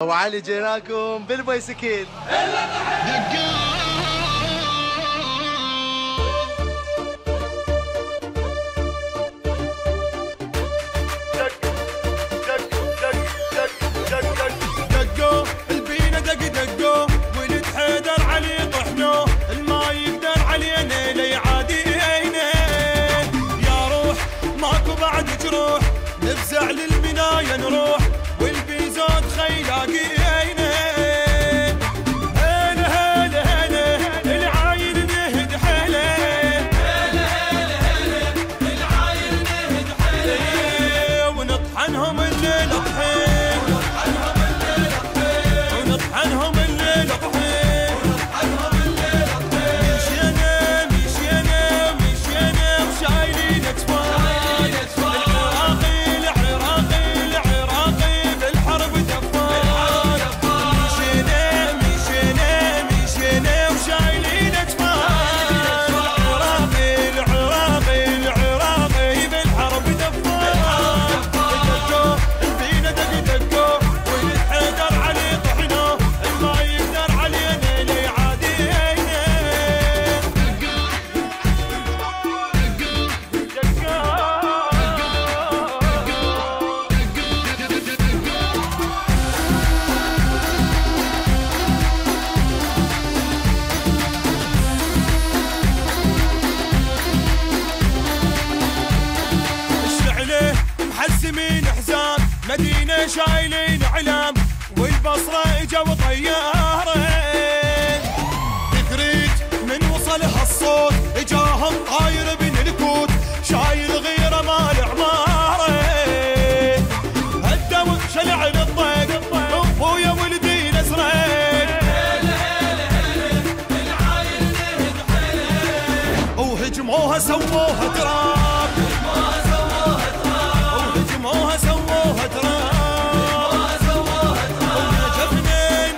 وعلي جيناكم بالبايسكل. دقوا البينا دقوا ولد حيدر علي طحنو الما يقدر علينا لي عادينا يا روح ماكو بعد جروح نفزع للبناية نروح والبيزود خيلاقينا هلا هلا هلا العايل نهد حيله هلا هلا هلا العايل نهد حيله ونطحنهم الليل طحين ونطحنهم الليل طحين مشينا مشينا مشينا وشايلين اكفان محزمين حزام مدينة شايلين علام والبصرة اجوا طيارة تكريت من وصلها الصوت اجاهم طاير بن الكوت شايل غيره مال عمارة هدوا شلع للضيق ابويا ولدي نسرين هلا هلا هلا العايل نهد حيله وهجموها سووها تراب سووها تراب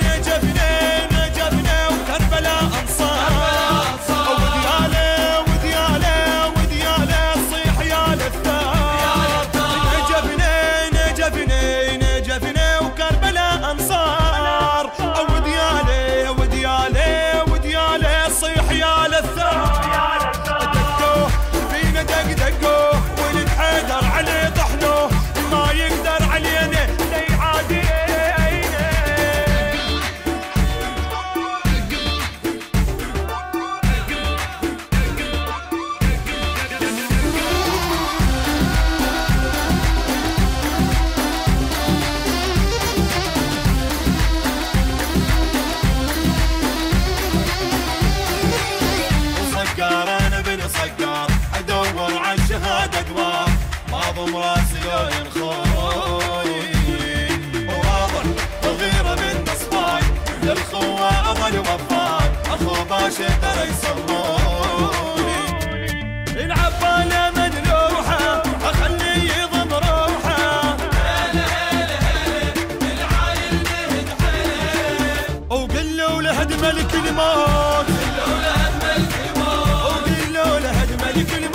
نجفنا وكربلاء انصار ودياله صيح يا للثار نجفنا وكربلاء انصار ودياله صيح يا للثار دقوا فينا دقوا ولد حيدر علي طحنو ما يقدر علينا لي عادينا وصقار انا بن صقار ادور عن شهاده دوار معظم راسي لو ينخوي وواضح وغيره من نصفاي للخوة اظل وفاي اخو باشا ترى يسموني العبالة مدلوحة اخليه يضم روحه هلا هلا هلا العايل نهد حيله وقلوا لهد ملك الموت وقلوا لهد ملك الموت